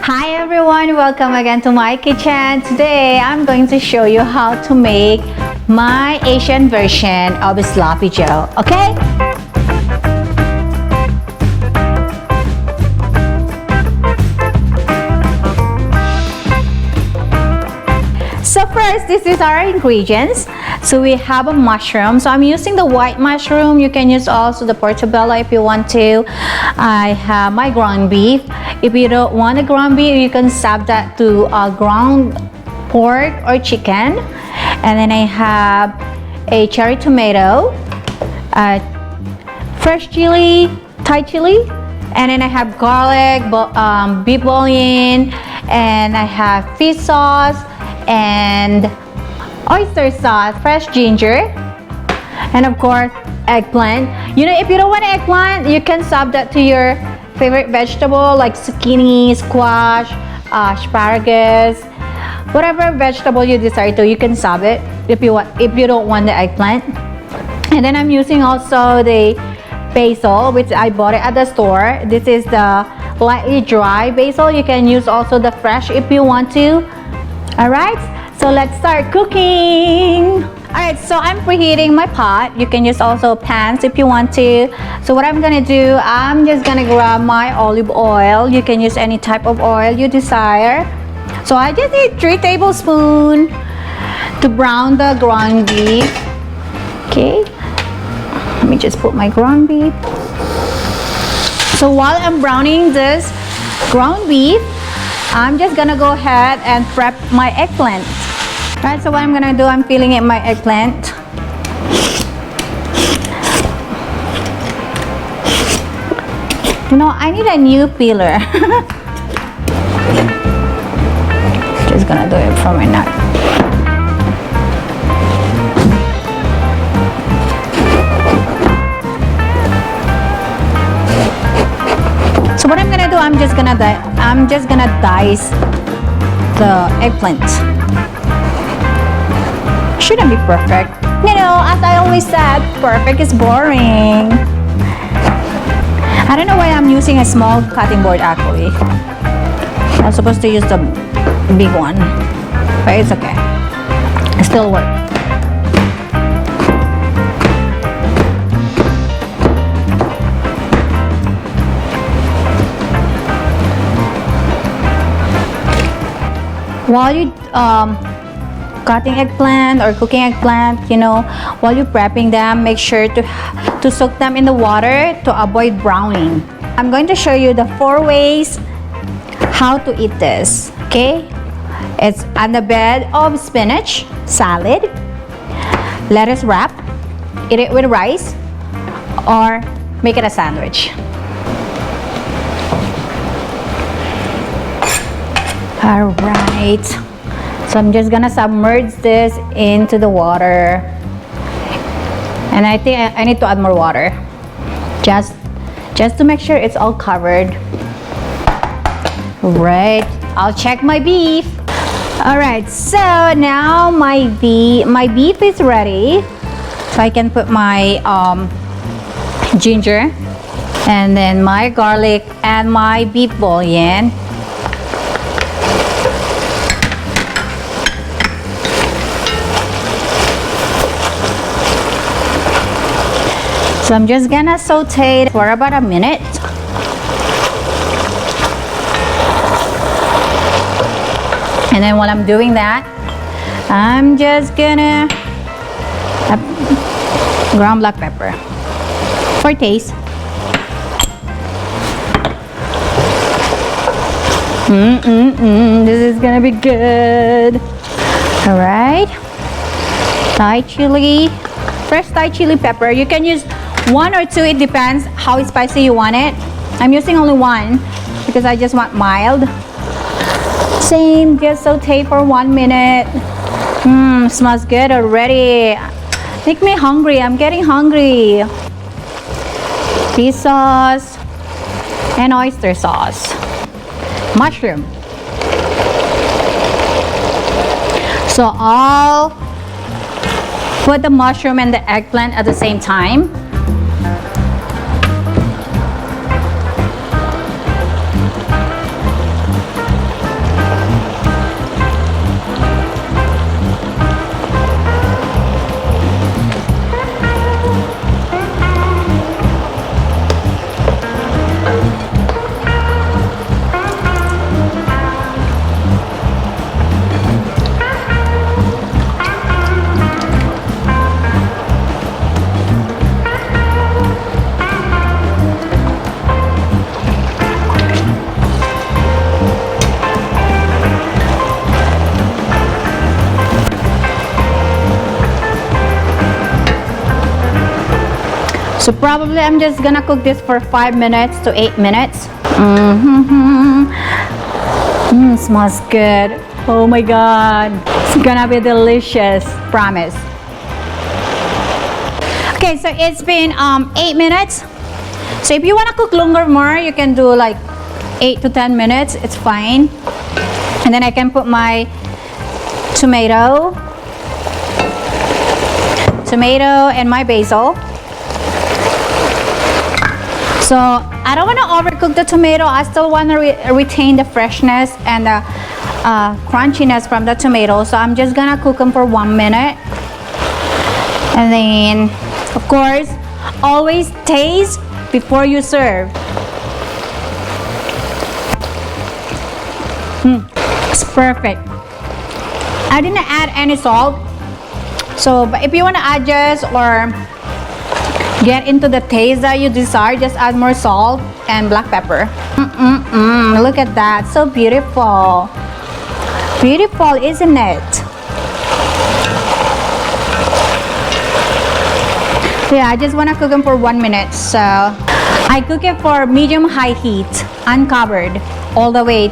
Hi everyone, welcome again to my kitchen. Today I'm going to show you how to make my Asian version of sloppy joe, okay? So first, this is our ingredients. So we have a mushroom. So I'm using the white mushroom. You can use also the portobello if you want to. I have my ground beef. If you don't want a ground beef, you can sub that to ground pork or chicken. And then I have a cherry tomato, fresh chili, Thai chili, and then I have garlic, beef bouillon, and I have fish sauce and oyster sauce, fresh ginger, and of course eggplant. You know, if you don't want eggplant, you can sub that to your favorite vegetable like zucchini, squash, asparagus, whatever vegetable you desire to, you can sub it if you don't want the eggplant. And then I'm using also the basil, which I bought it at the store. This is the lightly dry basil. You can use also the fresh if you want to. Alright, so let's start cooking. Alright, so I'm preheating my pot. You can use also pans if you want to. So what I'm gonna do, I'm just gonna grab my olive oil. You can use any type of oil you desire. So I just need 3 tablespoons to brown the ground beef. Okay, let me just put my ground beef. So while I'm browning this ground beef, I'm just gonna go ahead and prep my eggplant. Right, so what I'm gonna do, I'm peeling in my eggplant. You know, I need a new peeler. Just gonna do it from my knife. So what I'm gonna do, I'm just gonna dice the eggplant. Shouldn't be perfect. You know, as I always said, perfect is boring. I don't know why I'm using a small cutting board actually. I'm supposed to use the big one, but it's okay. It still works. While you cutting eggplant or cooking eggplant, you know, while you're prepping them, make sure to soak them in the water to avoid browning. I'm going to show you the 4 ways how to eat this, okay? It's on the bed of spinach, salad, lettuce wrap, eat it with rice, or make it a sandwich. All right, so I'm just gonna submerge this into the water, and I think I need to add more water, just to make sure it's all covered. Right, I'll check my beef. All right, so now my beef is ready, so I can put my ginger, and then my garlic and my beef bouillon. So I'm just gonna saute it for about a minute. And then while I'm doing that, I'm just gonna add ground black pepper for taste. This is gonna be good. All right, Thai chili, fresh Thai chili pepper. You can use 1 or 2, it depends how spicy you want it. I'm using only 1 because I just want mild. Same, just saute for 1 minute. Smells good already. Make me hungry, I'm getting hungry. Fish sauce and oyster sauce. Mushroom. So I'll put the mushroom and the eggplant at the same time. So probably I'm just gonna cook this for 5 minutes to 8 minutes. Smells good. Oh my god, it's gonna be delicious, promise. Okay, so it's been 8 minutes. So if you want to cook longer more, you can do like 8 to 10 minutes. It's fine. And then I can put my tomato and my basil. So I don't want to overcook the tomato. I still want to retain the freshness and the crunchiness from the tomato. So I'm just gonna cook them for 1 minute. And then, of course, always taste before you serve. It's perfect. I didn't add any salt. So, but if you want to adjust or get into the taste that you desire, just add more salt and black pepper. Look at that, so beautiful. Beautiful, isn't it? Yeah, I just want to cook them for 1 minute. So I cook it for medium-high heat, uncovered, all the way.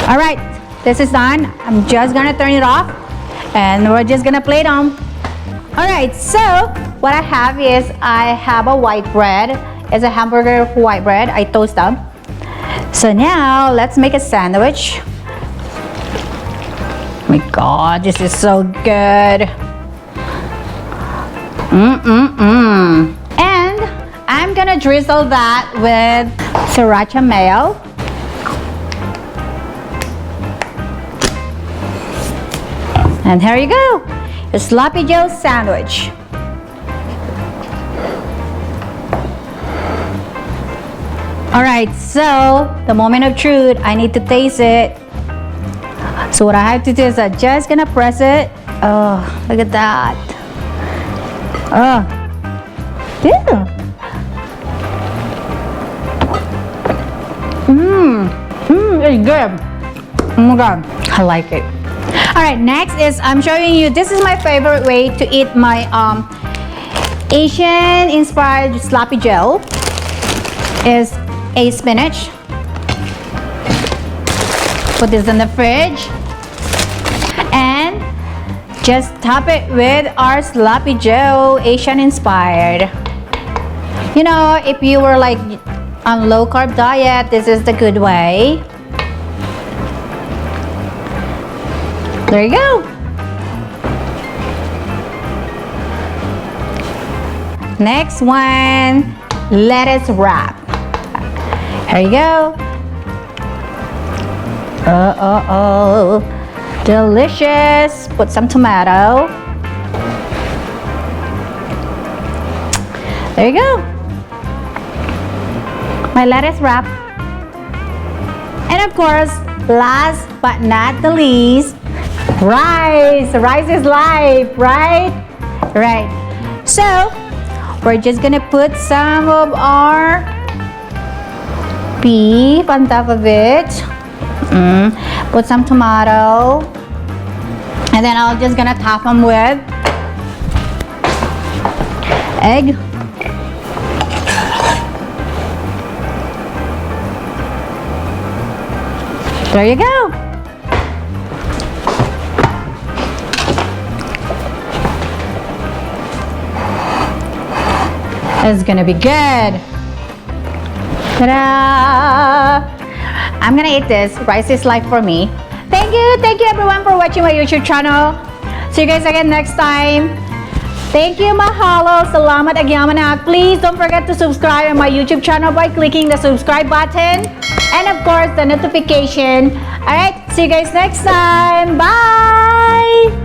All right, this is done. I'm just gonna turn it off and we're just gonna plate them. All right, so what I have is I have a white bread. It's a hamburger white bread. I toast them. So now let's make a sandwich. Oh my God, this is so good. And I'm gonna drizzle that with sriracha mayo. And here you go, a Sloppy Joe sandwich. All right, so the moment of truth, I need to taste it. So what I have to do is I'm just gonna press it. Oh, look at that. Oh, yeah. It's good. Oh my God, I like it. All right, next is I'm showing you, this is my favorite way to eat my Asian inspired sloppy joe. Is a spinach. Put this in the fridge and just top it with our sloppy joe, Asian inspired. You know, if you were like on low carb diet, this is the good way. There you go. Next one, lettuce wrap. Here you go. Delicious. Put some tomato. There you go. My lettuce wrap. And of course, last but not the least, rice. Rice is life, right? Right. So, we're just gonna put some of our beef on top of it. Put some tomato. And then I'm just gonna top them with egg. There you go. It's gonna be good. Ta-da! I'm gonna eat this. Rice is life for me. Thank you everyone for watching my YouTube channel. See you guys again next time. Thank you, mahalo, salamat, agyamanat. Please don't forget to subscribe on my YouTube channel by clicking the subscribe button and of course the notification. Alright, see you guys next time. Bye!